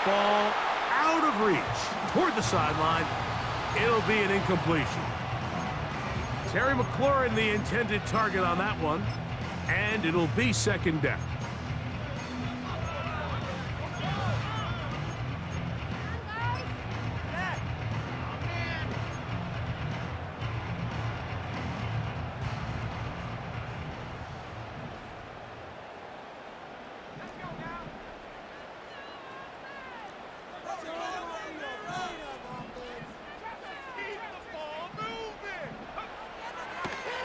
ball out of reach toward the sideline. It'll be an incompletion. Terry McLaurin, the intended target on that one, and it'll be second down.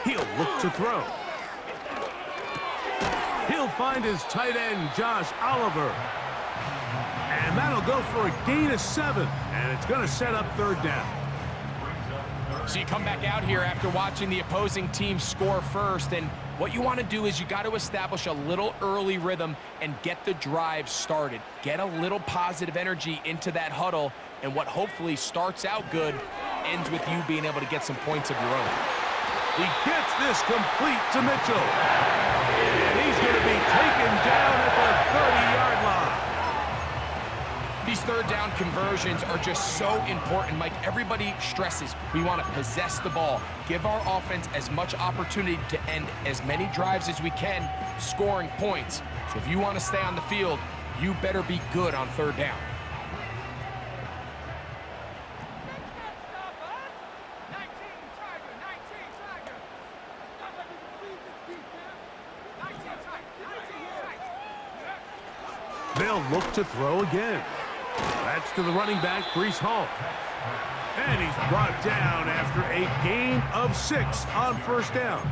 He'll look to throw. He'll find his tight end, Josh Oliver. And that'll go for a gain of 7. And it's going to set up third down. So you come back out here after watching the opposing team score first, and what you want to do is you got to establish a little early rhythm and get the drive started. Get a little positive energy into that huddle, and what hopefully starts out good ends with you being able to get some points of your own. He gets this complete to Mitchell. And he's going to be taken down at the 30-yard line. These third down conversions are just so important, Mike. Everybody stresses we want to possess the ball, give our offense as much opportunity to end as many drives as we can, scoring points. So if you want to stay on the field, you better be good on third down. They'll look to throw again. That's to the running back, Breece Hall. And he's brought down after a gain of 6 on first down.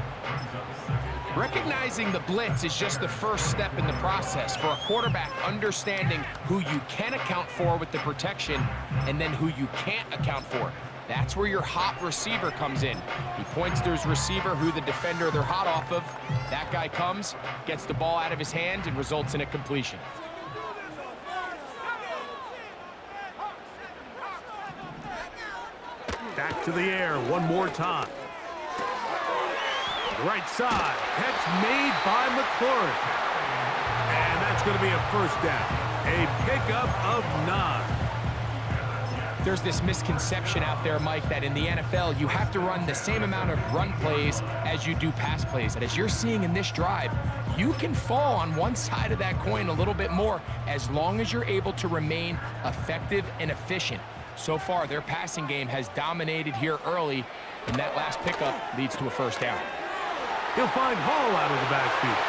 Recognizing the blitz is just the first step in the process for a quarterback, understanding who you can account for with the protection and then who you can't account for. That's where your hot receiver comes in. He points to his receiver, who the defender they're hot off of. That guy comes, gets the ball out of his hand, and results in a completion. Back to the air one more time. To the right side. Catch made by McLaurin. And that's going to be a first down. A pickup of 9. There's this misconception out there, Mike, that in the NFL, you have to run the same amount of run plays as you do pass plays. And as you're seeing in this drive, you can fall on one side of that coin a little bit more as long as you're able to remain effective and efficient. So far, their passing game has dominated here early, and that last pickup leads to a first down. He'll find Hall out of the backfield.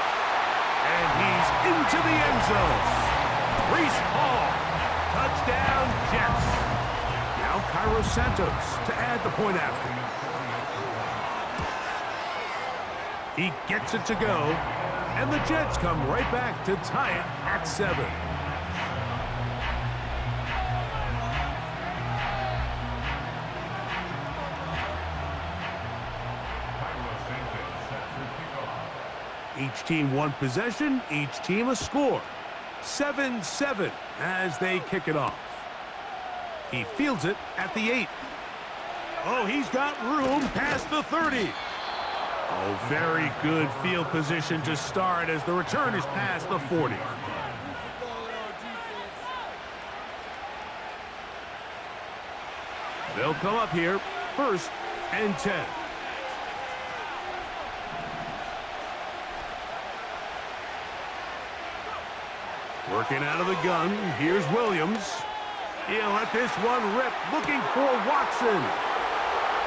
And he's into the end zone. Breece Hall. Touchdown, Jets. Now Cairo Santos to add the point after. He gets it to go, and the Jets come right back to tie it at 7. Each team one possession, each team a score. 7-7 as they kick it off. He fields it at the 8. Oh, he's got room past the 30. Oh, very good field position to start as the return is past the 40. They'll come up here, 1st and 10. Working out of the gun, here's Williams. He'll let this one rip, looking for Watson.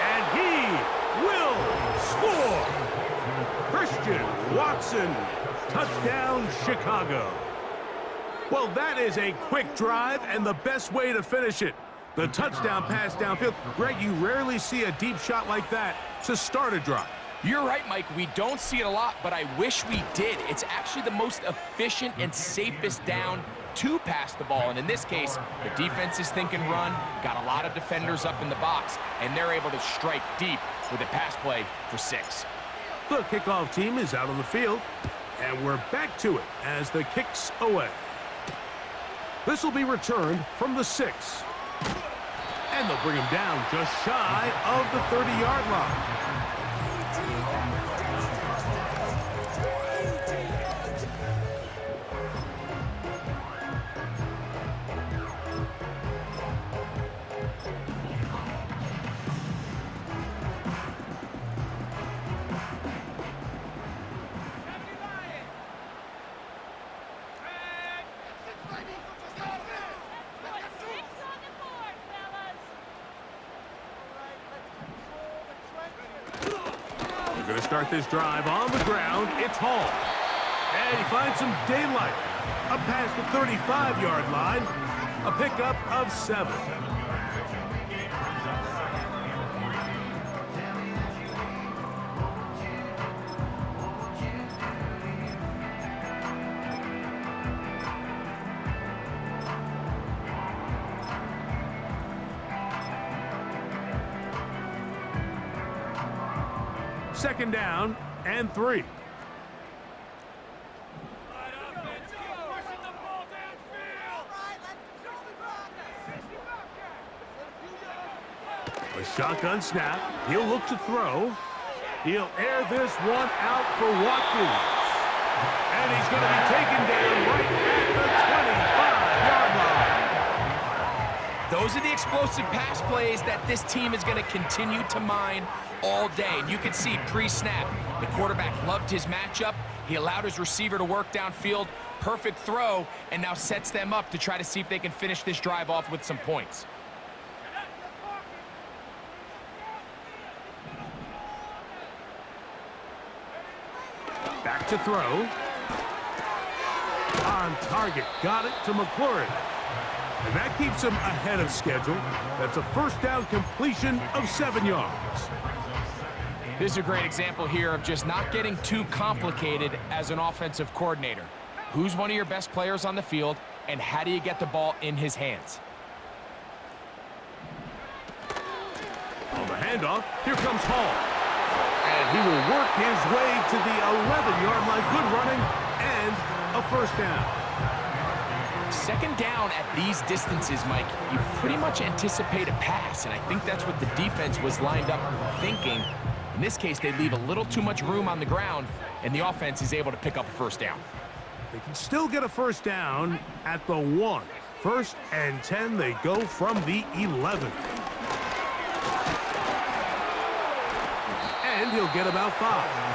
And he will score! Christian Watson, touchdown Chicago. Well, that is a quick drive and the best way to finish it. The touchdown pass downfield. Greg, you rarely see a deep shot like that to start a drive. You're right, Mike. We don't see it a lot, but I wish we did. It's actually the most efficient and safest down to pass the ball. And in this case, the defense is thinking run, got a lot of defenders up in the box, and they're able to strike deep with a pass play for 6. The kickoff team is out on the field, and we're back to it as the kick's away. This will be returned from the 6. And they'll bring him down just shy of the 30-yard line. Going to start this drive on the ground. It's Hall. And he finds some daylight. Up past the 35-yard line. A pickup of 7. Second down and 3. A shotgun snap. He'll look to throw. He'll air this one out for Watkins. And he's going to be taken down right at the 25-yard line. Those are the explosive pass plays that this team is going to continue to mine all day. And you can see pre-snap, the quarterback loved his matchup. He allowed his receiver to work downfield. Perfect throw, and now sets them up to try to see if they can finish this drive off with some points. Back to throw. On target. Got it to McClure. And that keeps him ahead of schedule. That's a first down completion of 7 yards. This is a great example here of just not getting too complicated as an offensive coordinator. Who's one of your best players on the field, and how do you get the ball in his hands? On the handoff, here comes Hall. And he will work his way to the 11-yard line. Good running and a first down. Second down at these distances, Mike, you pretty much anticipate a pass, and I think that's what the defense was lined up thinking. In this case, they leave a little too much room on the ground, and the offense is able to pick up a first down. They can still get a first down at the 1. First and 10, they go from the 11. And he'll get about 5.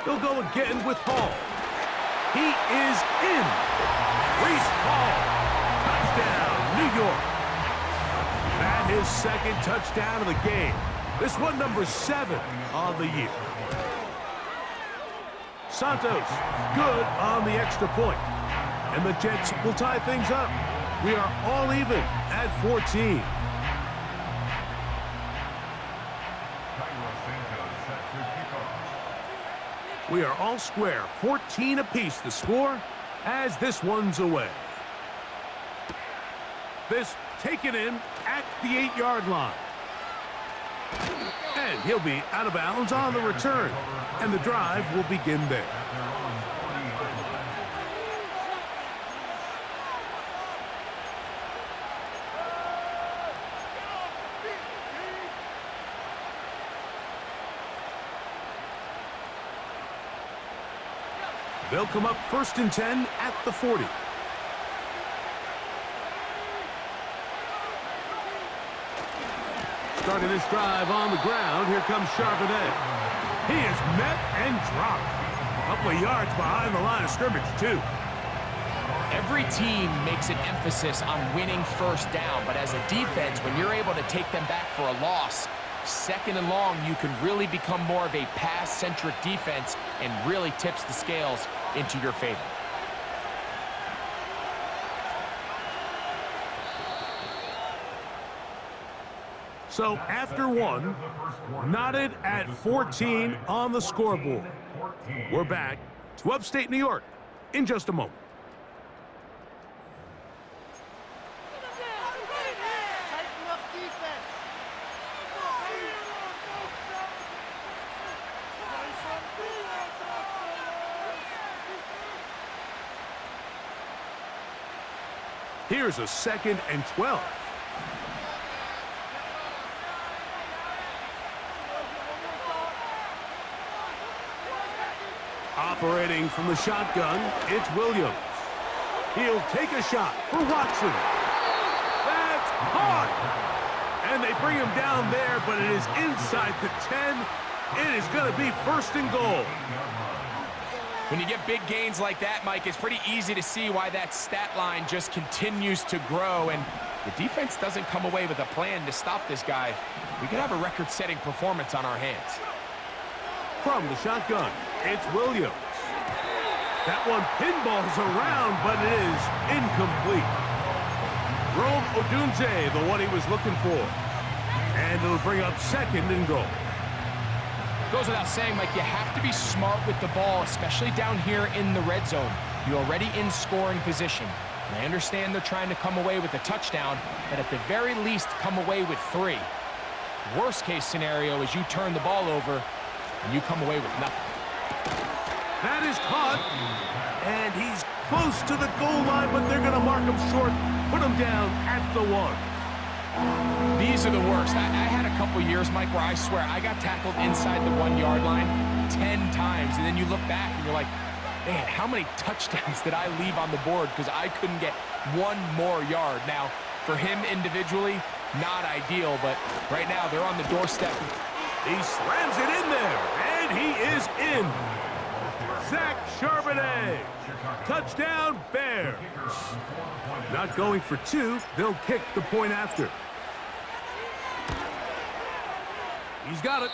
They'll go again with Hall. He is in. Reese Hall. Touchdown, New York. That is second touchdown of the game. This one number 7 on the year. Santos, good on the extra point. And the Jets will tie things up. We are all even at 14. We are all square, 14 apiece the score as this one's away. This taken in at the 8-yard line. And he'll be out of bounds on the return. And the drive will begin there. They'll come up first and 10 at the 40. Starting this drive on the ground, here comes Charbonnet. He is met and dropped. A couple of yards behind the line of scrimmage, too. Every team makes an emphasis on winning first down, but as a defense, when you're able to take them back for a loss, second and long, you can really become more of a pass-centric defense and really tips the scales into your favor. So after one, knotted at 14 on the scoreboard. We're back to upstate New York in just a moment. Here's a 2nd and 12. Operating from the shotgun, it's Williams. He'll take a shot for Watson. And they bring him down there, but it is inside the 10. It is going to be 1st and goal. When you get big gains like that, Mike, it's pretty easy to see why that stat line just continues to grow, and the defense doesn't come away with a plan to stop this guy. We could have a record-setting performance on our hands. From the shotgun, it's Williams. That one pinballs around, but it is incomplete. Rome Odunze, the one he was looking for. And it'll bring up 2nd and goal. Goes without saying, Mike, you have to be smart with the ball, especially down here in the red zone. You're already in scoring position. And I understand they're trying to come away with a touchdown, but at the very least, come away with 3. Worst case scenario is you turn the ball over and you come away with nothing. That is caught, and he's close to the goal line, but they're going to mark him short, put him down at the 1. These are the worst. I had a couple years, Mike, where I swear I got tackled inside the 1-yard line 10 times, and then you look back and you're like, man, how many touchdowns did I leave on the board because I couldn't get 1 more yard? Now, for him individually, not ideal, but right now they're on the doorstep. He slams it in there, and he is in. Zach Charbonnet. Touchdown, Bears. Not going for 2. They'll kick the point after. He's got it.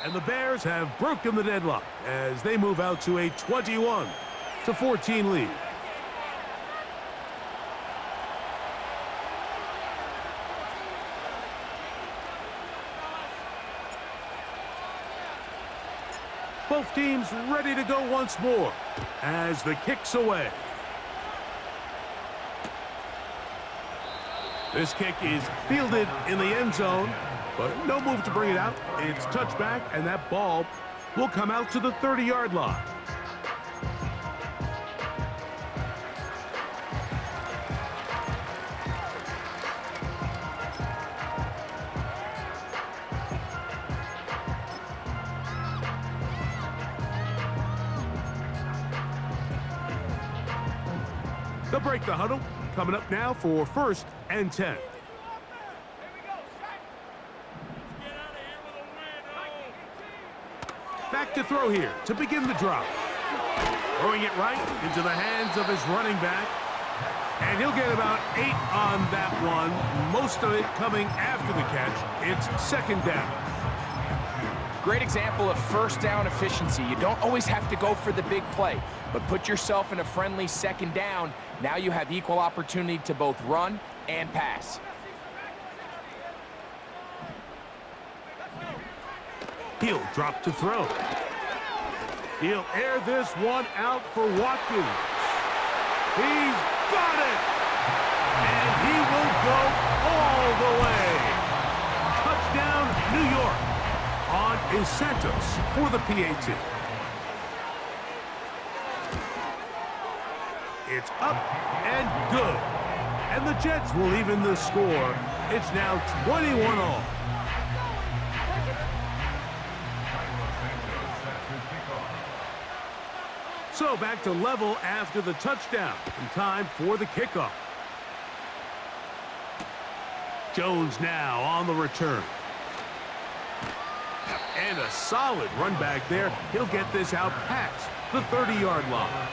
And the Bears have broken the deadlock as they move out to a 21-14 lead. Both teams ready to go once more as the kick's away. This kick is fielded in the end zone, but no move to bring it out. It's touchback, and that ball will come out to the 30-yard line. They'll break the huddle. Coming up now for 1st and 10. Back to throw here to begin the drive. Throwing it right into the hands of his running back. And he'll get about 8 on that one. Most of it coming after the catch. It's 2nd down. Great example of 1st down efficiency. You don't always have to go for the big play, but put yourself in a friendly 2nd down. Now you have equal opportunity to both run and pass. He'll drop to throw. He'll air this one out for Watkins. He's got it! And he will go all the way. Touchdown, New York. On is Santos for the PAT. It's up and good. And the Jets will even the score. It's now 21-all. So back to level after the touchdown. And time for the kickoff. Jones now on the return. And a solid run back there. He'll get this out past the 30-yard line.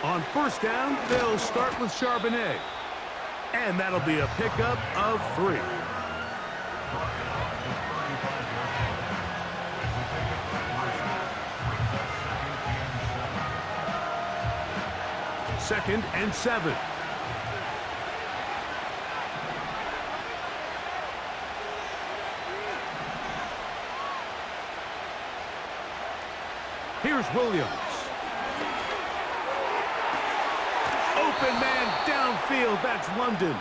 On 1st down, they'll start with Charbonnet. And that'll be a pickup of 3. Second and 7. Here's Williams. Open man downfield, that's London.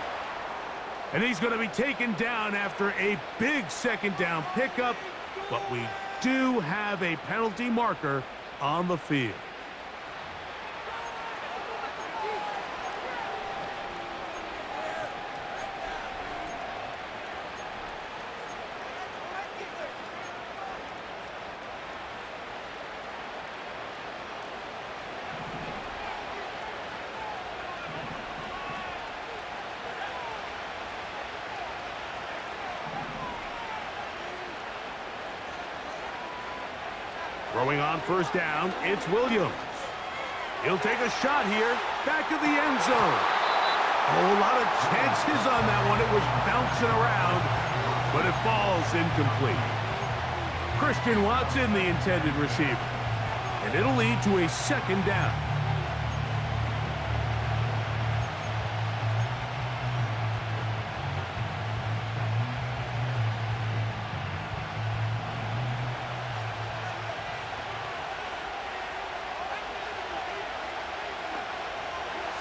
And he's going to be taken down after a big second down pickup, but we do have a penalty marker on the field. Throwing on first down, it's Williams. He'll take a shot here, back of the end zone. Oh, a lot of chances on that one. It was bouncing around, but it falls incomplete. Christian Watson, the intended receiver. And it'll lead to a second down.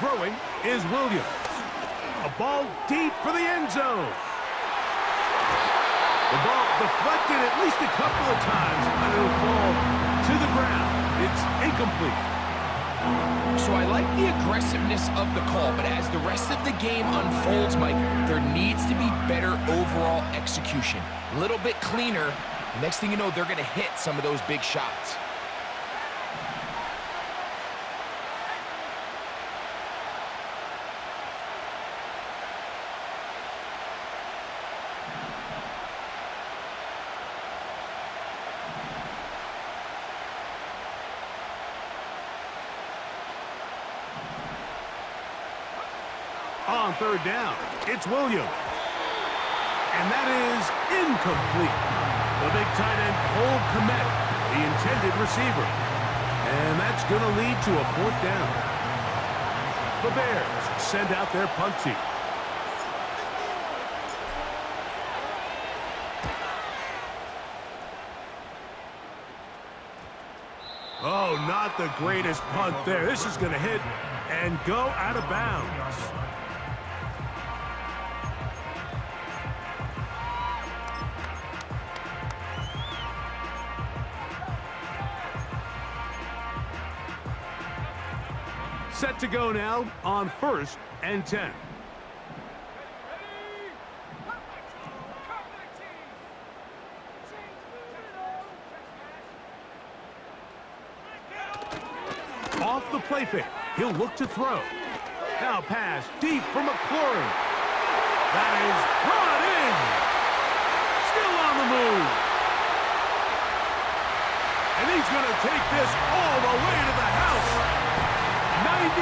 Throwing is Williams. A ball deep for the end zone. The ball deflected at least a couple of times, and it'll fall to the ground. It's incomplete. So I like the aggressiveness of the call, but as the rest of the game unfolds, Mike, there needs to be better overall execution. A little bit cleaner. Next thing you know, they're going to hit some of those big shots. On third down, it's Williams. And that is incomplete. The big tight end, Cole Kmet, the intended receiver. And that's going to lead to a fourth down. The Bears send out their punt team. Oh, not the greatest punt there. This is going to hit and go out of bounds. Set to go now on 1st and 10. Off the play fake, he'll look to throw. Now pass deep for McLaurin. That is brought in. Still on the move. And he's going to take this all the way to the house. 98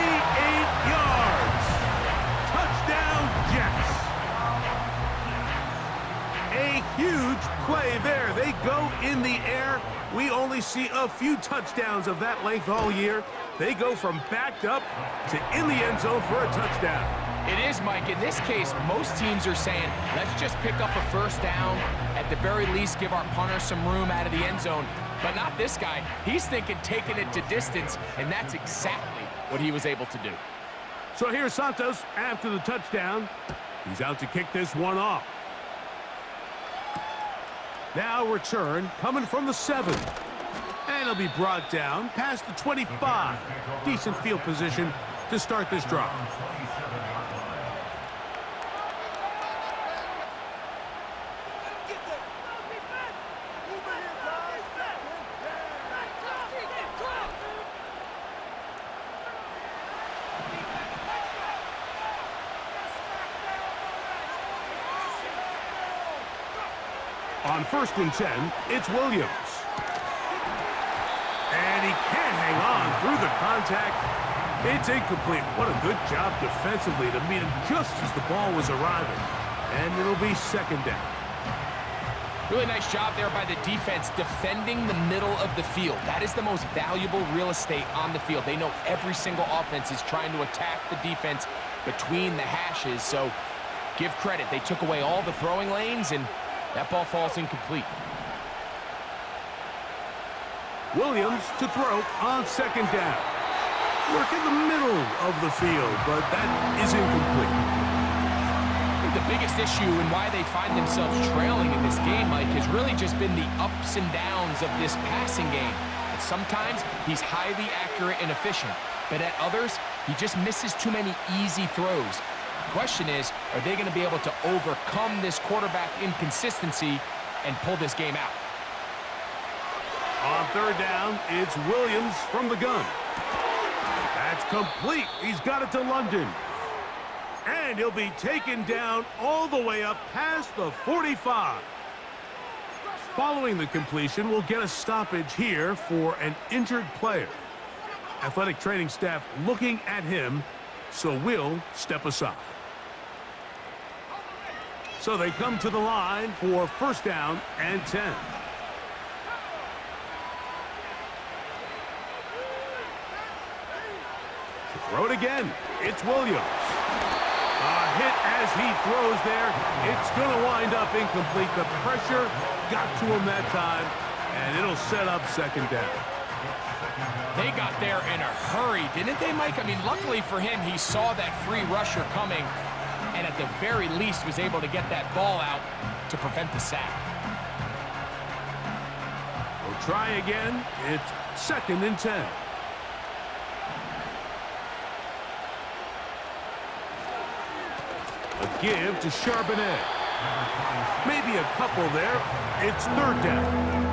yards. Touchdown, Jets. A huge play there. They go in the air. We only see a few touchdowns of that length all year. They go from backed up to in the end zone for a touchdown. It is, Mike. In this case, most teams are saying, let's just pick up a first down. At the very least, give our punter some room out of the end zone. But not this guy. He's thinking taking it to distance, and that's exactly what he was able to do. So here's Santos after the touchdown. He's out to kick this one off. Now return coming from the 7. And he'll be brought down past the 25. Decent field position to start this drive. On 1st and 10, it's Williams. And he can't hang on through the contact. It's incomplete. What a good job defensively to meet him just as the ball was arriving. And it'll be second down. Really nice job there by the defense defending the middle of the field. That is the most valuable real estate on the field. They know every single offense is trying to attack the defense between the hashes. So give credit. They took away all the throwing lanes, and that ball falls incomplete. Williams to throw on second down. Work in the middle of the field, but that is incomplete. the biggest issue and why they find themselves trailing in this game, Mike, has really just been the ups and downs of this passing game. And sometimes he's highly accurate and efficient, but at others, he just misses too many easy throws. The question is, are they going to be able to overcome this quarterback inconsistency and pull this game out? On third down, it's Williams from the gun. That's complete. He's got it to London. And he'll be taken down all the way up past the 45. Following the completion, we'll get a stoppage here for an injured player. Athletic training staff looking at him, so we'll step aside. So they come to the line for first down and 10. To throw it again, it's Williams. A hit as he throws there. It's going to wind up incomplete. The pressure got to him that time, and it'll set up second down. They got there in a hurry, didn't they, Mike? I mean, luckily for him, he saw that free rusher coming, and at the very least was able to get that ball out to prevent the sack. We'll try again. It's second and 10. A give to Charbonnet. Maybe a couple there. It's third down.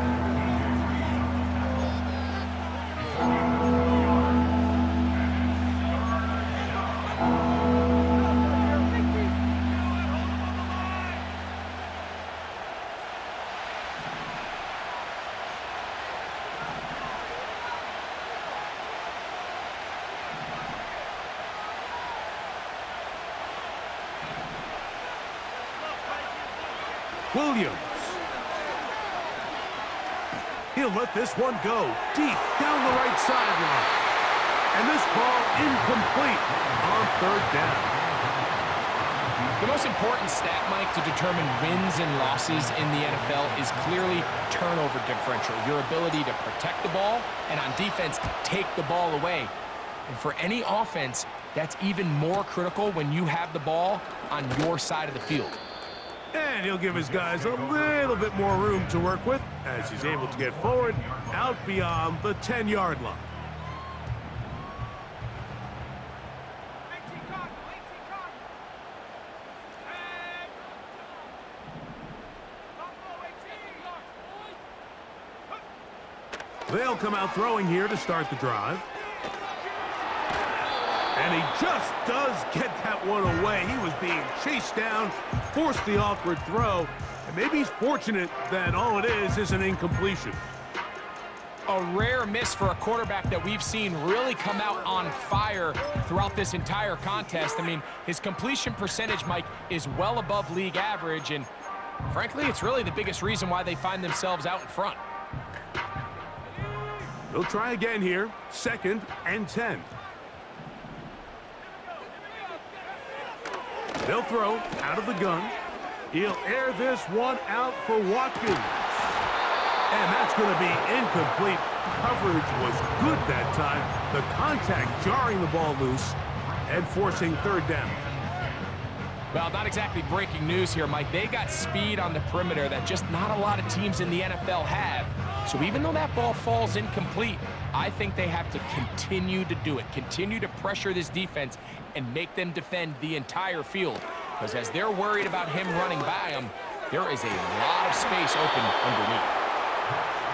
Williams. He'll let this one go deep down the right sideline. And this ball incomplete on third down. The most important stat, Mike, to determine wins and losses in the NFL is clearly turnover differential, your ability to protect the ball and on defense, take the ball away. And for any offense, that's even more critical when you have the ball on your side of the field. And he'll give his guys a little bit more room to work with as he's able to get forward out beyond the 10-yard line. They'll come out throwing here to start the drive. And he just does get that one away. He was being chased down, forced the awkward throw, and maybe he's fortunate that all it is an incompletion. A rare miss for a quarterback that we've seen really come out on fire throughout this entire contest. I mean, his completion percentage, Mike, is well above league average, and frankly, it's really the biggest reason why they find themselves out in front. They'll try again here, second and 10. They'll throw out of the gun. He'll air this one out for Watkins. And that's going to be incomplete. Coverage was good that time. The contact jarring the ball loose and forcing third down. Well, not exactly breaking news here, Mike. They got speed on the perimeter that just not a lot of teams in the NFL have. So even though that ball falls incomplete, I think they have to continue to do it, continue to pressure this defense and make them defend the entire field. Because as they're worried about him running by them, there is a lot of space open underneath.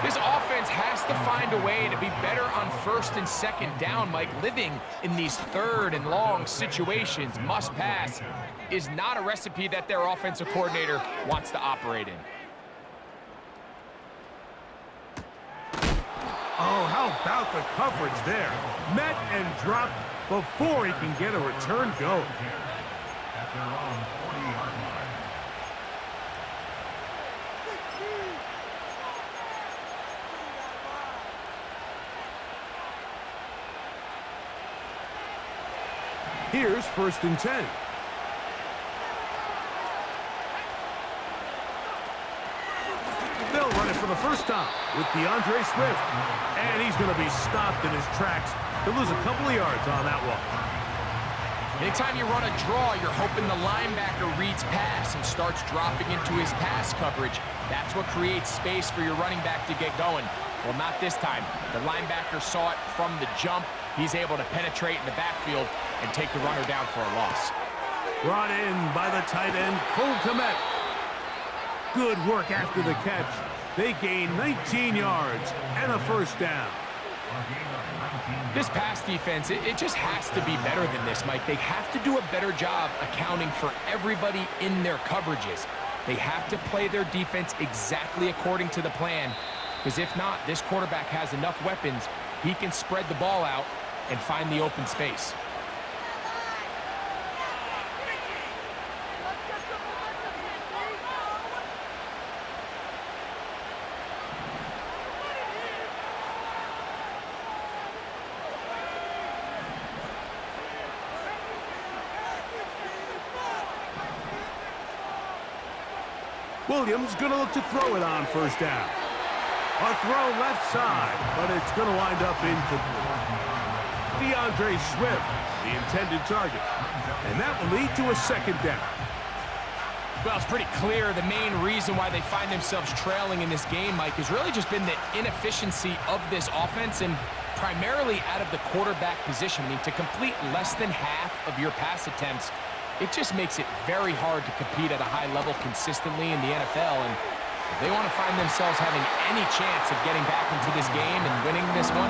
This offense has to find a way to be better on first and second down, Mike. Living in these third and long situations, must pass, is not a recipe that their offensive coordinator wants to operate in. Oh, how about the coverage there? Met and dropped before he can get a return going. Here's first and 10. They'll run it for the first time with DeAndre Swift. And he's going to be stopped in his tracks. He'll lose a couple of yards on that one. Anytime you run a draw, you're hoping the linebacker reads pass and starts dropping into his pass coverage. That's what creates space for your running back to get going. Well, not this time. The linebacker saw it from the jump. He's able to penetrate in the backfield and take the runner down for a loss. Brought in by the tight end, Cole Kmet. Good work after the catch. They gain 19 yards and a first down. This pass defense, it just has to be better than this, Mike. They have to do a better job accounting for everybody in their coverages. They have to play their defense exactly according to the plan, because if not, this quarterback has enough weapons, he can spread the ball out and find the open space. Williams gonna look to throw it on first down. A throw left side, but it's gonna wind up incomplete. DeAndre Swift, the intended target. And that will lead to a second down. Well, it's pretty clear the main reason why they find themselves trailing in this game, Mike, has really just been the inefficiency of this offense and primarily out of the quarterback position. I mean, to complete less than half of your pass attempts, it just makes it very hard to compete at a high level consistently in the NFL. And if they want to find themselves having any chance of getting back into this game and winning this one,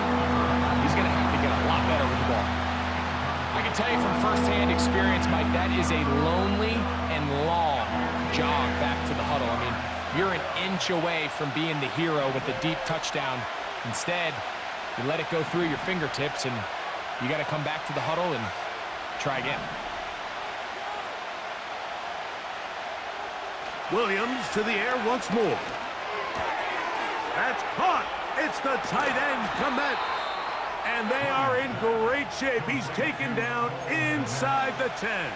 he's going to have to get a lot better with the ball. I can tell you from firsthand experience, Mike, that is a lonely and long jog back to the huddle. I mean, you're an inch away from being the hero with a deep touchdown. Instead, you let it go through your fingertips, and you got to come back to the huddle and try again. Williams to the air once more. That's caught. It's the tight end, Kmet. And they are in great shape. He's taken down inside the 10.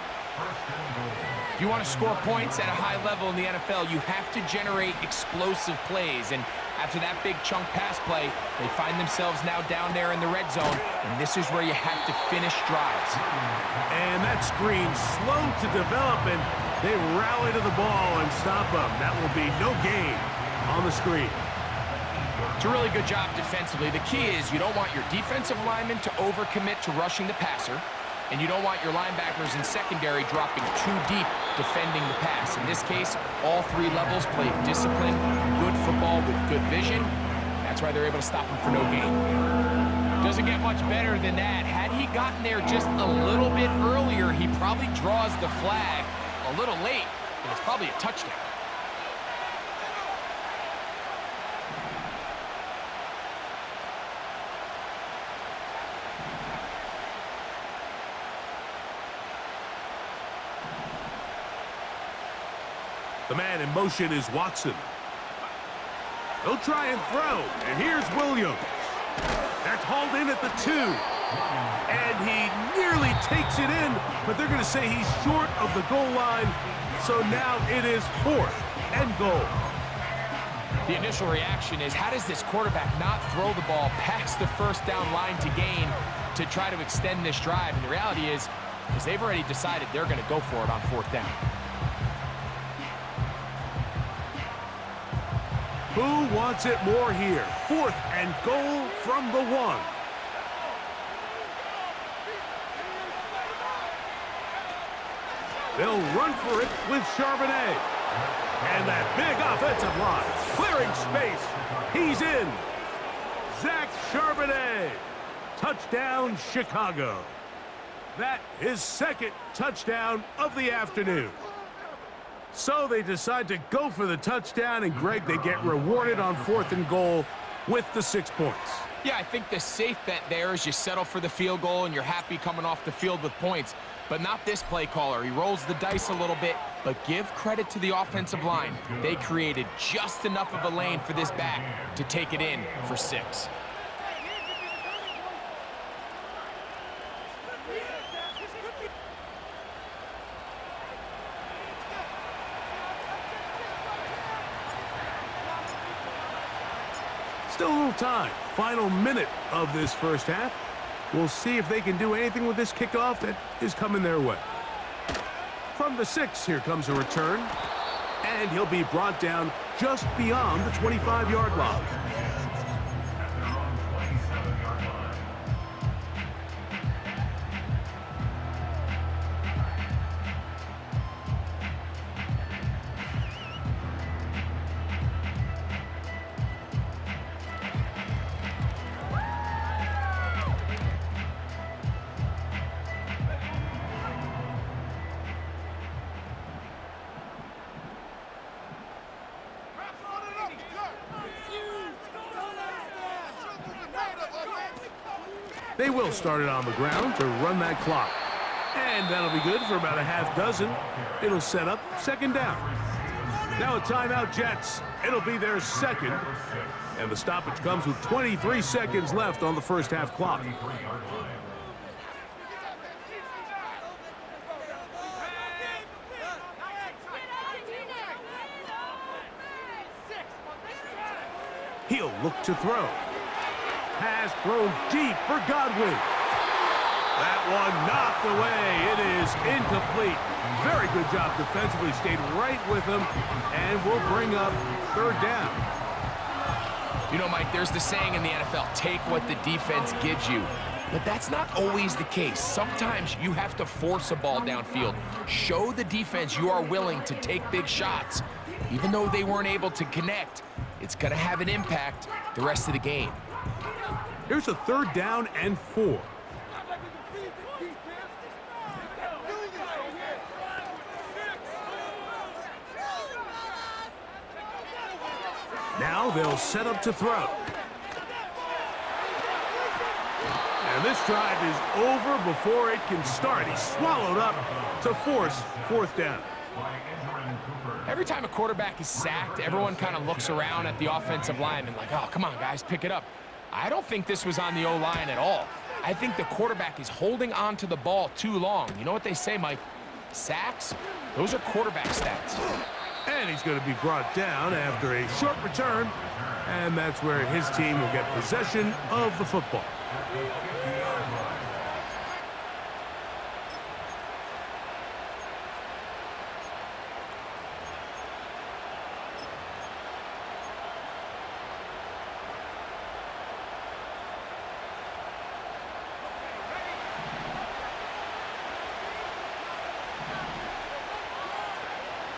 If you want to score points at a high level in the NFL, you have to generate explosive plays. And after that big chunk pass play, they find themselves now down there in the red zone. And this is where you have to finish drives. And that screen slow to develop, and they rally to the ball and stop them. That will be no gain on the screen. It's a really good job defensively. The key is you don't want your defensive linemen to overcommit to rushing the passer, and you don't want your linebackers in secondary dropping too deep defending the pass. In this case, all three levels played disciplined, good football with good vision. That's why they're able to stop him for no gain. Doesn't get much better than that. Had he gotten there just a little bit earlier, he probably draws the flag a little late, and it's probably a touchdown. The man in motion is Watson. He'll try and throw, and here's Williams. That's hauled in at the 2. And he nearly takes it in, but they're going to say he's short of the goal line. So now it is 4th and goal. The initial reaction is, how does this quarterback not throw the ball past the first down line to gain to try to extend this drive? And the reality is they've already decided they're going to go for it on 4th down. Who wants it more here? 4th and goal from the 1. They'll run for it with Charbonnet. And that big offensive line, clearing space. He's in. Zach Charbonnet. Touchdown, Chicago. That is 2nd touchdown of the afternoon. So they decide to go for the touchdown, and Greg, they get rewarded on 4th and goal with the 6 points. Yeah, I think the safe bet there is you settle for the field goal and you're happy coming off the field with points. But not this play caller. He rolls the dice a little bit, but give credit to the offensive line. They created just enough of a lane for this back to take it in for 6. Still a little time. Final minute of this first half. We'll see if they can do anything with this kickoff that is coming their way. From the 6, here comes a return. And he'll be brought down just beyond the 25-yard line. They will start it on the ground to run that clock. And that'll be good for about a half dozen. It'll set up second down. Now a timeout, Jets. It'll be their second. And the stoppage comes with 23 seconds left on the first half clock. He'll look to throw. Pass thrown deep for Godwin. That one knocked away. It is incomplete. Very good job defensively. Stayed right with him and will bring up third down. You know, Mike, there's the saying in the NFL, take what the defense gives you. But that's not always the case. Sometimes you have to force a ball downfield. Show the defense you are willing to take big shots. Even though they weren't able to connect, it's going to have an impact the rest of the game. Here's a third down and 4. Now they'll set up to throw. And this drive is over before it can start. He's swallowed up to force fourth down. Every time a quarterback is sacked, everyone kind of looks around at the offensive lineman like, oh, come on, guys, pick it up. I don't think this was on the O-line at all. I think the quarterback is holding on to the ball too long. You know what they say, Mike? Sacks, those are quarterback stats. And he's going to be brought down after a short return. And that's where his team will get possession of the football.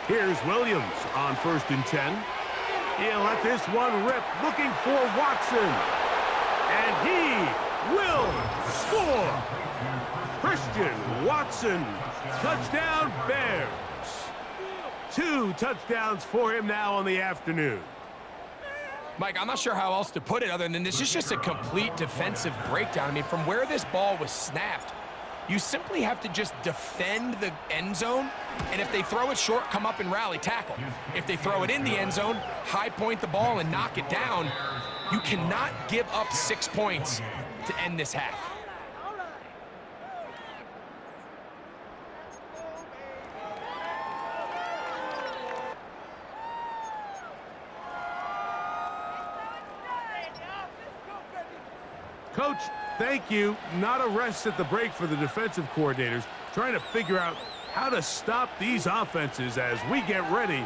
Here's Williams on 1st and 10. He'll let this one rip, looking for Watson. And he will score. Christian Watson, touchdown Bears. 2 touchdowns for him now on the afternoon. Mike, I'm not sure how else to put it other than this is just a complete defensive breakdown. I mean, from where this ball was snapped, you simply have to just defend the end zone, and if they throw it short, come up and rally tackle. If they throw it in the end zone, high point the ball and knock it down. You cannot give up 6 points to end this half. Coach, thank you. Not a rest at the break for the defensive coordinators, trying to figure out how to stop these offenses as we get ready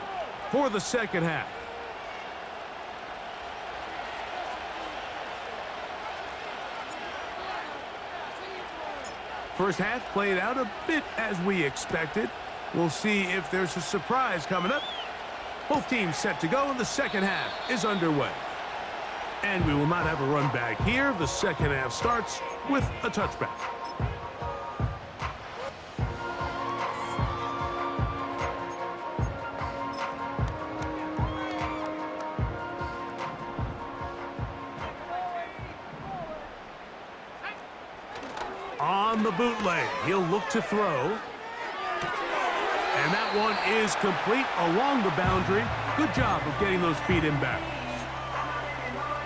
for the second half. First half played out a bit as we expected. We'll see if there's a surprise coming up. Both teams set to go, and the second half is underway. And we will not have a run back here. The second half starts with a touchback. On the bootleg, he'll look to throw. And that one is complete along the boundary. Good job of getting those feet in bounds.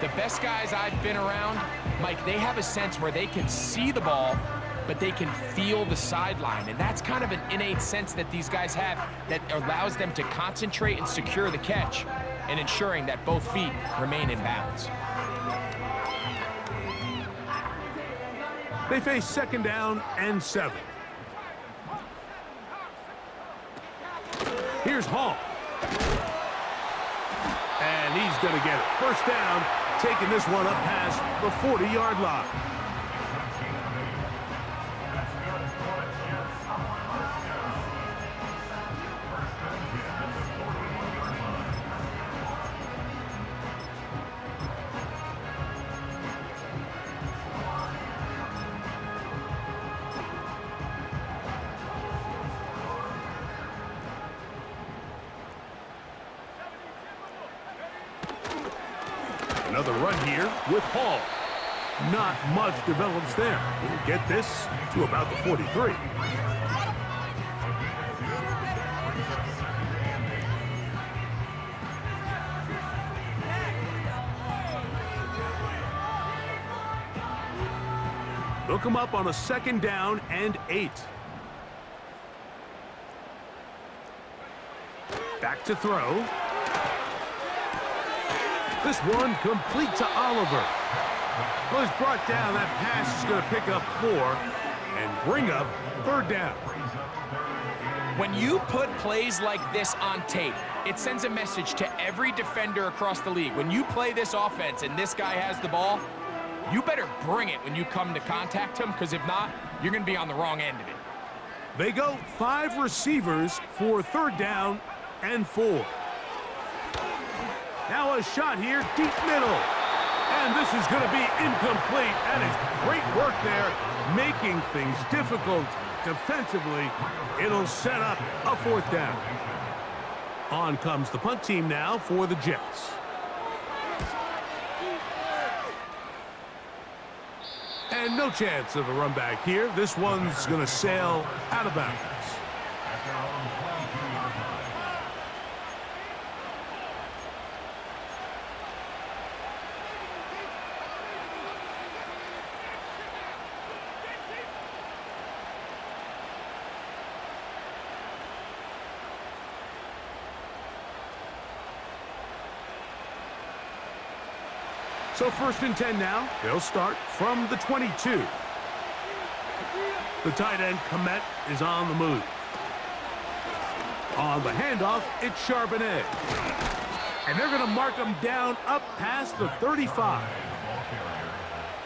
The best guys I've been around, Mike, they have a sense where they can see the ball, but they can feel the sideline. And that's kind of an innate sense that these guys have that allows them to concentrate and secure the catch and ensuring that both feet remain in bounds. They face 2nd down and 7. Here's Hall. And he's going to get it. 1st down, taking this one up past the 40-yard line. Another run here with Hall. Not much develops there. He'll get this to about the 43. They'll come up on a 2nd down and 8. Back to throw. This one complete to Oliver. Well, he's brought down. That pass is going to pick up 4 and bring up 3rd down. When you put plays like this on tape, it sends a message to every defender across the league. When you play this offense and this guy has the ball, you better bring it when you come to contact him, because if not, you're going to be on the wrong end of it. They go 5 receivers for 3rd down and 4. Now a shot here, deep middle. And this is going to be incomplete. That is great work there, making things difficult defensively. It'll set up a 4th down. On comes the punt team now for the Jets. And no chance of a run back here. This one's going to sail out of bounds. So 1st and 10 now. They'll start from the 22. The tight end, Komet, is on the move. On the handoff, it's Charbonnet. And they're going to mark him down up past the 35.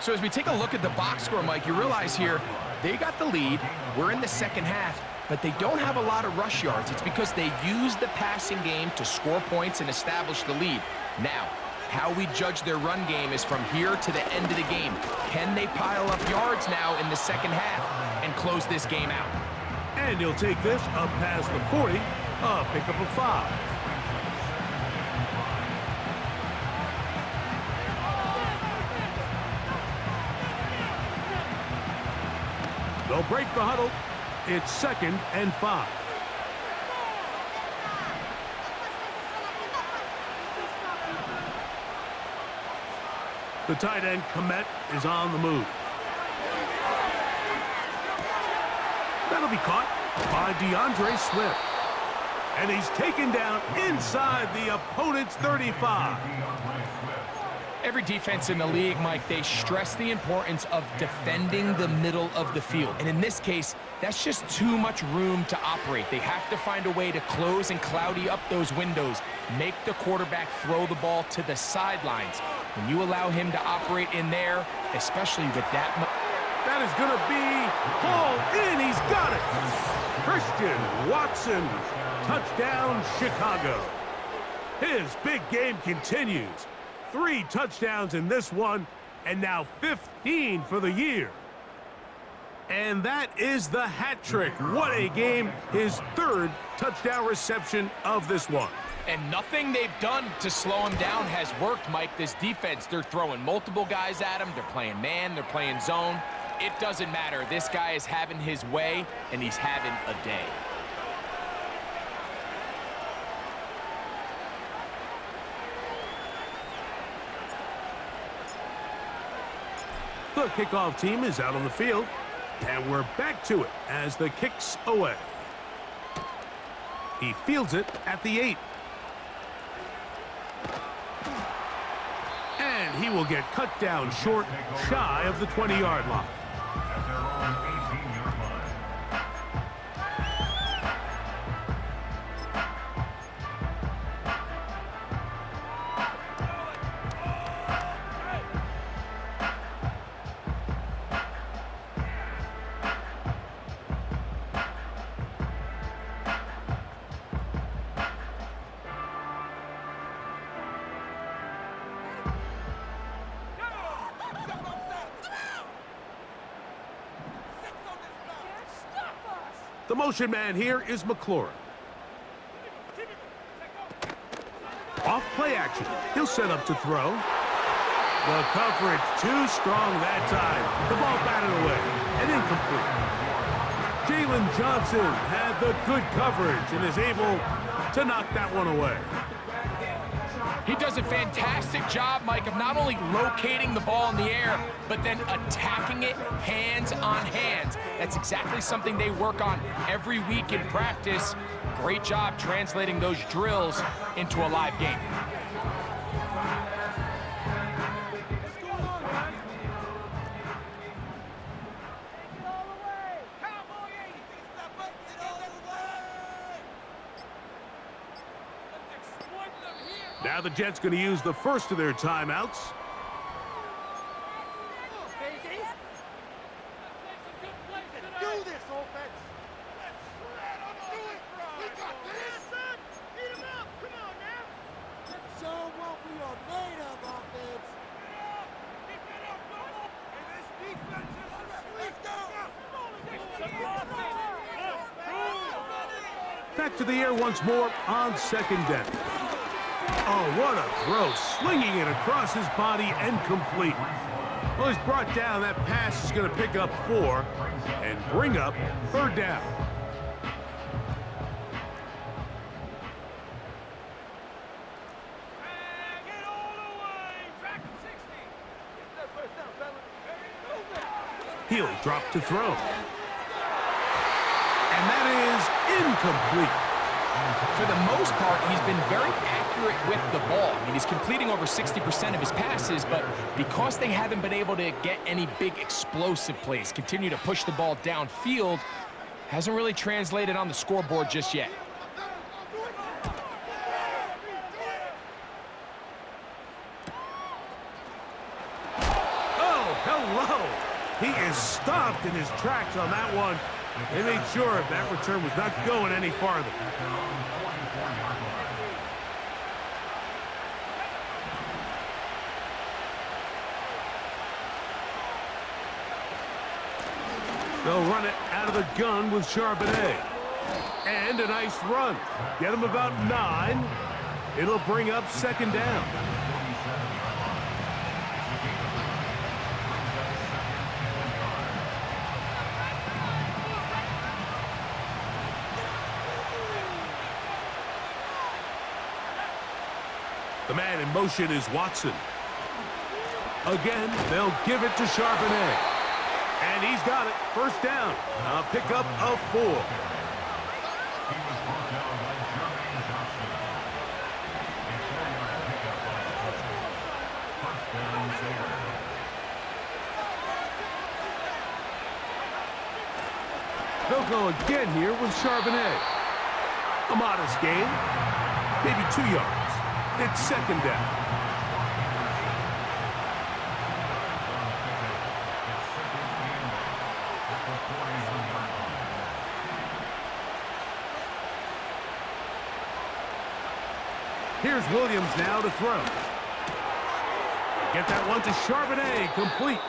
So as we take a look at the box score, Mike, you realize here, they got the lead. We're in the 2nd half, but they don't have a lot of rush yards. It's because they use the passing game to score points and establish the lead. Now, how we judge their run game is from here to the end of the game. Can they pile up yards now in the 2nd half and close this game out? And he'll take this up past the 40, a pickup of 5. They'll break the huddle. It's 2nd and 5. The tight end, Komet, is on the move. That'll be caught by DeAndre Swift. And he's taken down inside the opponent's 35. Every defense in the league, Mike, they stress the importance of defending the middle of the field. And in this case, that's just too much room to operate. They have to find a way to close and cloudy up those windows, make the quarterback throw the ball to the sidelines. When you allow him to operate in there, especially with that... That is going to be hauled in. He's got it. Christian Watson, touchdown Chicago. His big game continues. 3 touchdowns in this one, and now 15 for the year. And that is the hat trick. What a game. His 3rd touchdown reception of this one. And nothing they've done to slow him down has worked, Mike. This defense, they're throwing multiple guys at him. They're playing man, they're playing zone. It doesn't matter. This guy is having his way, and he's having a day. The kickoff team is out on the field, and we're back to it as the kick's away. He fields it at the 8. And he will get cut down short, shy of the 20-yard line. The motion man here is McLaurin. Off play action. He'll set up to throw. The coverage too strong that time. The ball batted away and incomplete. Jalen Johnson had the good coverage and is able to knock that one away. He does a fantastic job, Mike, of not only locating the ball in the air, but then attacking it hands on hands. That's exactly something they work on every week in practice. Great job translating those drills into a live game. Now the Jets going to use the first of their timeouts. Back to the air once more on second down. Oh, what a throw. Slinging it across his body and complete. Well, he's brought down. That pass is going to pick up 4 and bring up third down. He'll drop to throw. And that is incomplete. For the most part, he's been very accurate with the ball. I mean, he's completing over 60% of his passes, but because they haven't been able to get any big explosive plays, continue to push the ball downfield, hasn't really translated on the scoreboard just yet. Oh, hello. He is stopped in his tracks on that one. They made sure that return was not going any farther. They'll run it out of the gun with Charbonnet. And a nice run. Get him about 9. It'll bring up second down. The man in motion is Watson. Again, they'll give it to Charbonnet. And he's got it. First down. A pickup of 4. They'll go again here with Charbonnet. A modest gain. Maybe 2 yards. It's second down. Here's Williams now to throw. Get that one to Charbonnet, complete.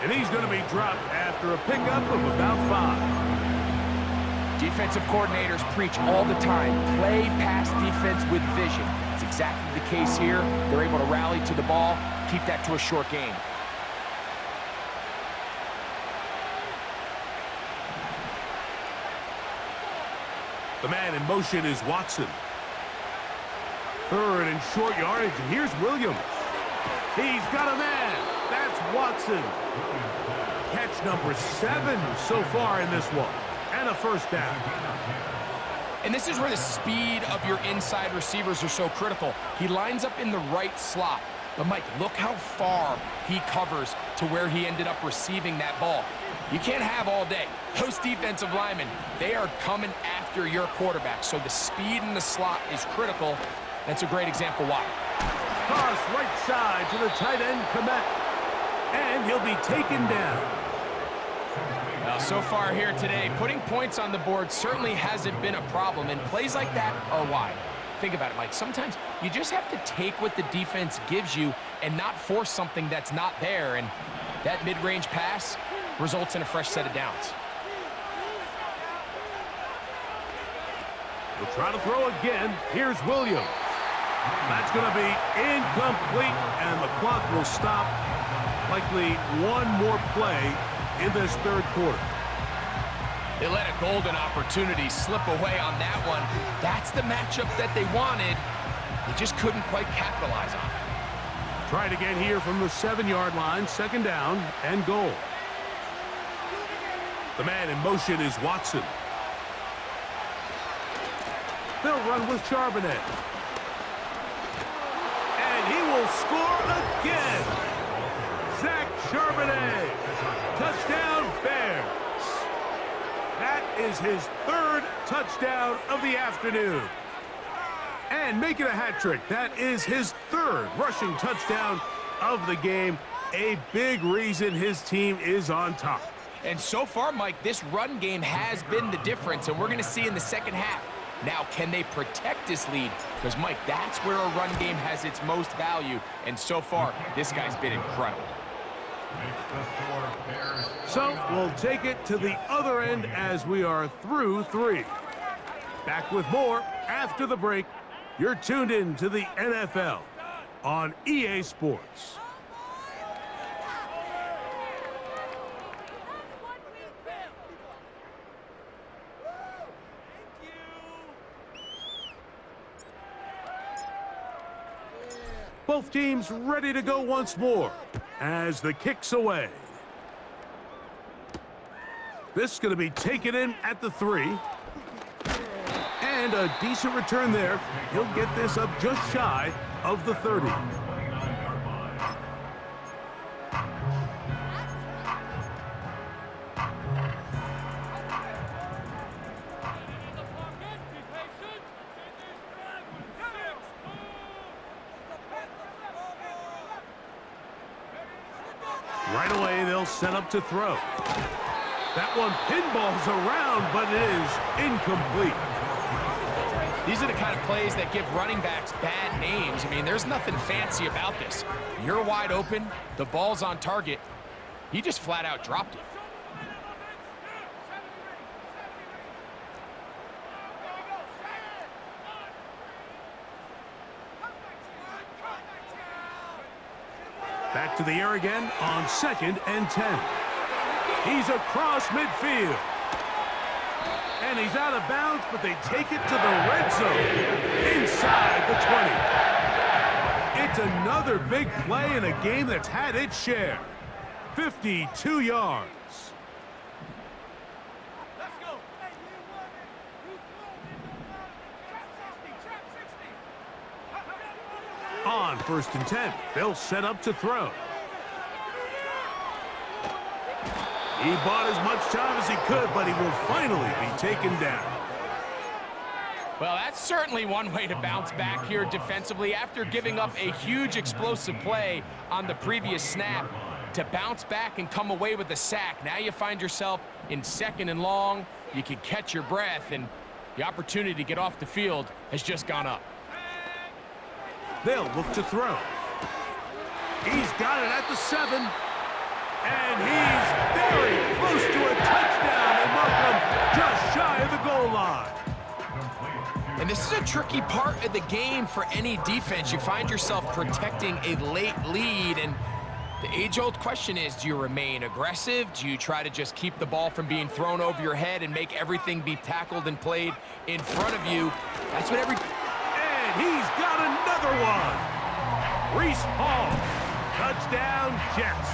And he's going to be dropped after a pickup of about 5. Defensive coordinators preach all the time, play pass defense with vision. It's exactly the case here. They're able to rally to the ball, keep that to a short gain. The man in motion is Watson. Third and short yardage, and here's Williams. He's got a man. That's Watson. Catch number 7 so far in this one. And a first down. And this is where the speed of your inside receivers are so critical. He lines up in the right slot. But, Mike, look how far he covers to where he ended up receiving that ball. You can't have all day. Those defensive linemen, they are coming after your quarterback. So the speed in the slot is critical. That's a great example why. Cross right side to the tight end, Komet. And he'll be taken down. Now, so far here today, putting points on the board certainly hasn't been a problem, and plays like that are why. Think about it, Mike. Sometimes you just have to take what the defense gives you and not force something that's not there, and that mid-range pass results in a fresh set of downs. He'll try to throw again. Here's Williams. That's going to be incomplete, and the clock will stop. Likely one more play in this third quarter. They let a golden opportunity slip away on that one. That's the matchup that they wanted. They just couldn't quite capitalize on it. Try it again here from the 7-yard line. 2nd down and goal. The man in motion is Watson. They'll run with Charbonnet. And he will score again. Zach Charbonnet. Touchdown, Bears. That is his 3rd touchdown of the afternoon. And making a hat trick. That is his 3rd rushing touchdown of the game. A big reason his team is on top. And so far, Mike, this run game has been the difference, and we're going to see in the second half. Now, can they protect this lead? Because, Mike, that's where a run game has its most value, and so far, this guy's been incredible. So, we'll take it to the other end as we are through 3. Back with more after the break. You're tuned in to the NFL on EA Sports. Both teams ready to go once more as the kick's away. This is going to be taken in at the 3. And a decent return there. He'll get this up just shy of the 30. Right away, they'll set up to throw. That one pinballs around, but it is incomplete. These are the kind of plays that give running backs bad names. I mean, there's nothing fancy about this. You're wide open, the ball's on target. He just flat out dropped it. Back to the air again on 2nd and 10. He's across midfield. And he's out of bounds, but they take it to the red zone inside the 20. It's another big play in a game that's had its share. 52 yards. On 1st and 10, they'll set up to throw. He bought as much time as he could, but he will finally be taken down. Well, that's certainly one way to bounce back here defensively after giving up a huge explosive play on the previous snap. To bounce back and come away with a sack. Now you find yourself in 2nd and long. You can catch your breath, and the opportunity to get off the field has just gone up. They'll look to throw. He's got it at the 7. And he's very close to a touchdown. They mark him just shy of the goal line. And this is a tricky part of the game for any defense. You find yourself protecting a late lead, and the age-old question is, do you remain aggressive? Do you try to just keep the ball from being thrown over your head and make everything be tackled and played in front of you? That's what every... And he's got another one. Reese Hall. Touchdown, Jets.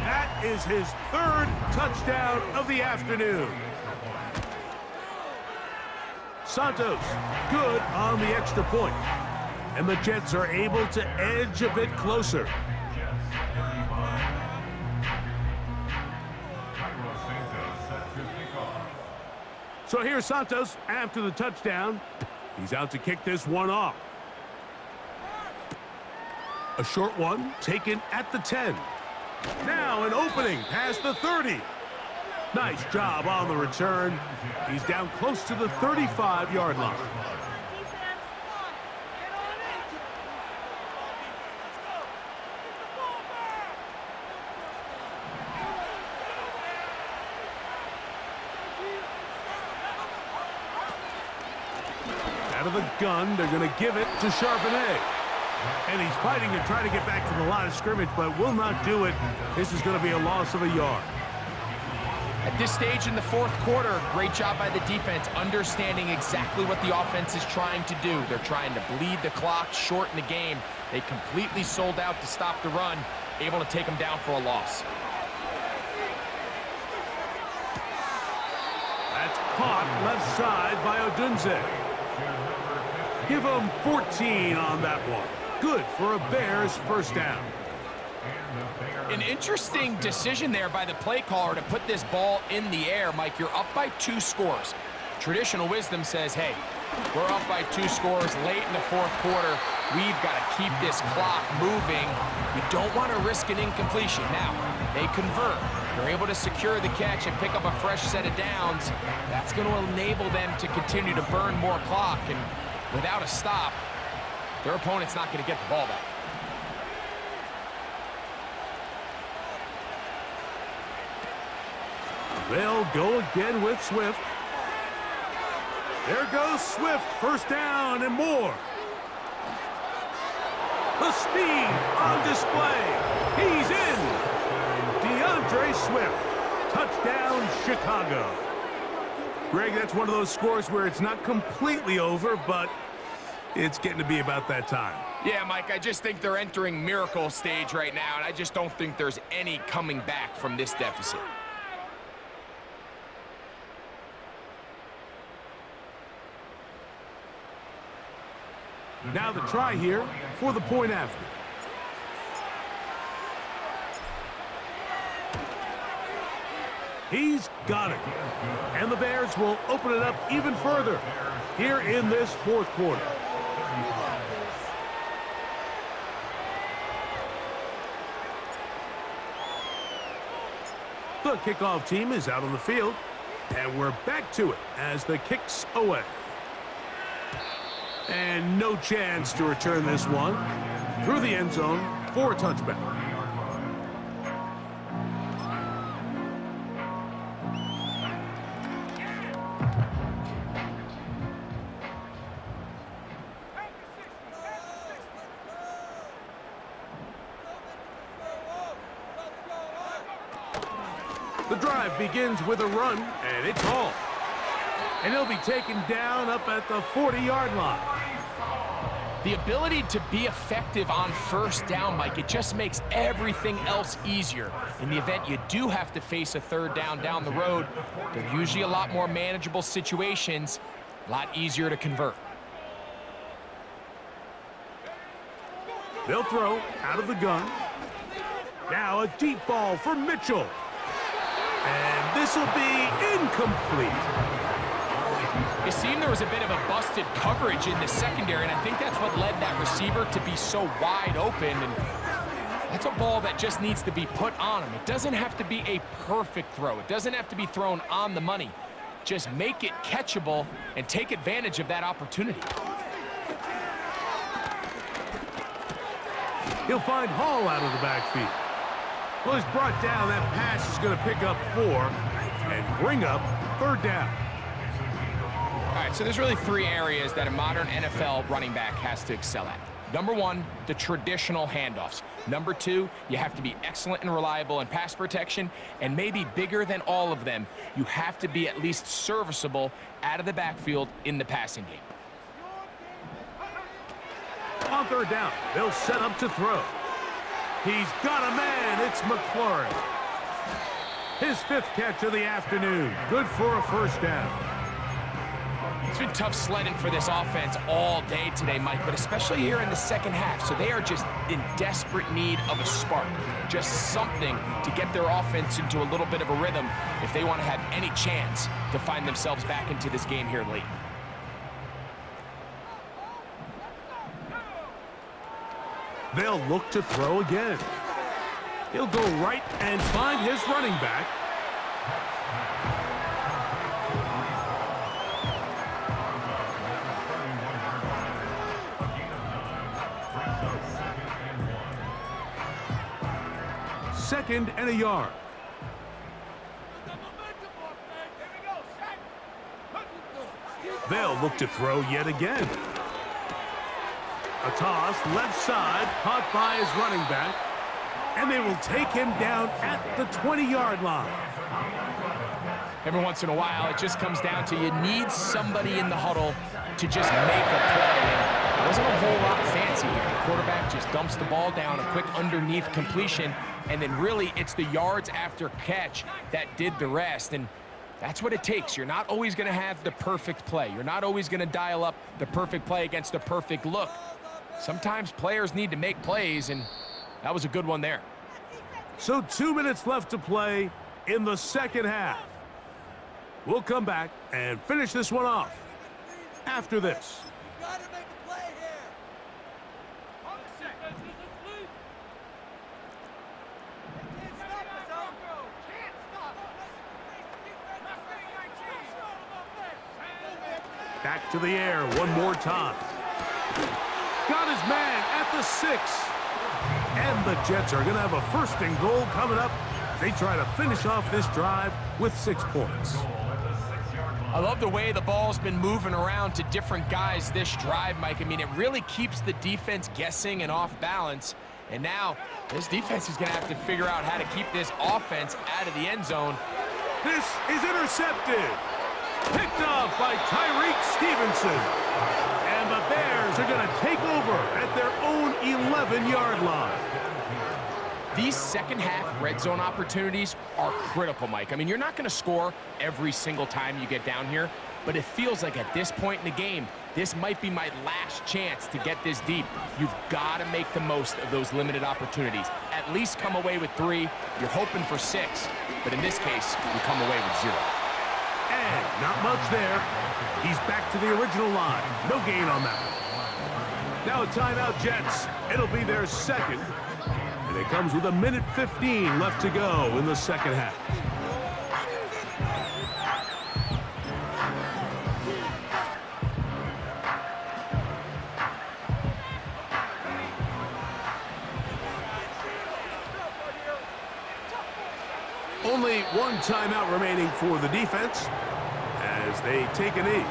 That is his 3rd touchdown of the afternoon. Santos, good on the extra point. And the Jets are able to edge a bit closer. So here's Santos after the touchdown. He's out to kick this one off. A short one taken at the 10. Now an opening past the 30. Nice job on the return. He's down close to the 35-yard line. Out of the gun, they're going to give it to Charbonnet. And he's fighting to try to get back to the line of scrimmage, but will not do it. This is going to be a loss of a yard. At this stage in the fourth quarter, great job by the defense, understanding exactly what the offense is trying to do. They're trying to bleed the clock, shorten the game. They completely sold out to stop the run, able to take them down for a loss. That's caught left side by Odunze. Give him 14 on that one. Good for a Bears first down. An interesting decision there by the play caller to put this ball in the air. Mike, you're up by 2 scores. Traditional wisdom says, hey, we're up by 2 scores late in the fourth quarter. We've got to keep this clock moving. You don't want to risk an incompletion. Now, they convert. They're able to secure the catch and pick up a fresh set of downs. That's going to enable them to continue to burn more clock. And without a stop, their opponent's not going to get the ball back. They'll go again with Swift. There goes Swift, first down and more. The speed on display. He's in. DeAndre Swift, touchdown Chicago. Greg, that's one of those scores where it's not completely over, but it's getting to be about that time. Yeah, Mike, I just think they're entering miracle stage right now, and I just don't think there's any coming back from this deficit. Now the try here for the point after. He's got it. And the Bears will open it up even further here in this fourth quarter. The kickoff team is out on the field, and we're back to it as the kick's away. And no chance to return this one through the end zone for a touchback. The drive begins with a run, and it's all. And he'll be taken down up at the 40-yard line. The ability to be effective on first down, Mike, it just makes everything else easier. In the event you do have to face a third down the road, they're usually a lot more manageable situations, a lot easier to convert. They'll throw out of the gun. Now a deep ball for Mitchell. And this will be incomplete. It seemed there was a bit of a busted coverage in the secondary, and I think that's what led that receiver to be so wide open. And that's a ball that just needs to be put on him. It doesn't have to be a perfect throw. It doesn't have to be thrown on the money. Just make it catchable and take advantage of that opportunity. He'll find Hall out of the backfield. Well, he's brought down. That pass is going to pick up 4 and bring up third down. All right, so there's really 3 areas that a modern NFL running back has to excel at. Number 1, the traditional handoffs. Number 2, you have to be excellent and reliable in pass protection. And maybe bigger than all of them, you have to be at least serviceable out of the backfield in the passing game. On third down, they'll set up to throw. He's got a man. It's McLaurin. His 5th catch of the afternoon. Good for a first down. It's been tough sledding for this offense all day today, Mike, but especially here in the second half. So they are just in desperate need of a spark, just something to get their offense into a little bit of a rhythm if they want to have any chance to find themselves back into this game here late. They'll look to throw again. He'll go right and find his running back. Second and a yard. They'll look to throw yet again. A toss, left side, caught by his running back. And they will take him down at the 20-yard line. Every once in a while, it just comes down to you need somebody in the huddle to just make a play. And it wasn't a whole lot fancy here. The quarterback just dumps the ball down, a quick underneath completion, and then really it's the yards after catch that did the rest. And that's what it takes. You're not always going to have the perfect play. You're not always going to dial up the perfect play against the perfect look. Sometimes players need to make plays, and that was a good one there. So 2 minutes left to play in the second half. We'll come back and finish this one off after this. You gotta make a play here. Can't stop us, Al. Can't stop us. Back to the air one more time. Got his man at the 6. And the Jets are going to have a 1st and goal coming up. They try to finish off this drive with 6 points. I love the way the ball's been moving around to different guys this drive, Mike. I mean, it really keeps the defense guessing and off balance. And now this defense is going to have to figure out how to keep this offense out of the end zone. This is intercepted. Picked off by Tyreek Stevenson. And the Bears are going to take over at their own 11-yard line. These second-half red zone opportunities are critical, Mike. I mean, you're not going to score every single time you get down here, but it feels like at this point in the game, this might be my last chance to get this deep. You've got to make the most of those limited opportunities. At least come away with 3. You're hoping for 6, but in this case, you come away with 0. And not much there. He's back to the original line. No gain on that one. Now a timeout, Jets. It'll be their 2nd. And it comes with 1:15 left to go in the second half. Only one timeout remaining for the defense as they take a knee.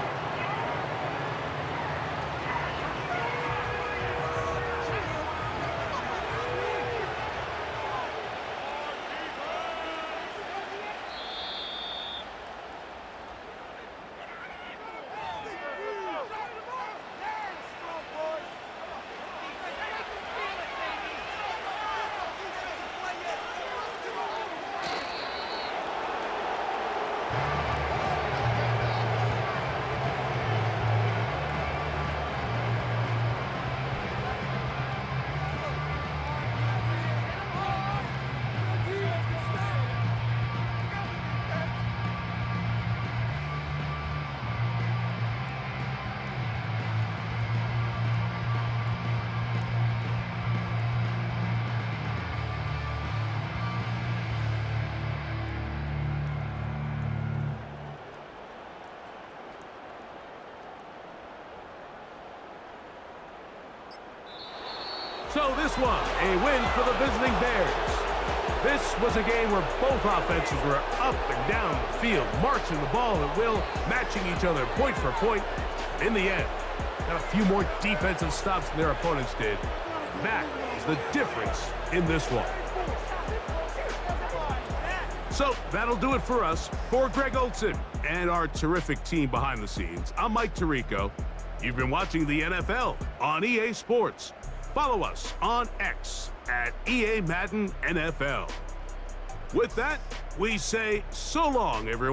So this one, a win for the visiting Bears. This was a game where both offenses were up and down the field, marching the ball at will, matching each other point for point. In the end, got a few more defensive stops than their opponents did. And that is the difference in this one. So that'll do it for us. For Greg Olson and our terrific team behind the scenes, I'm Mike Tirico. You've been watching the NFL on EA Sports. Follow us on X at EA Madden NFL. With that, we say so long, everyone.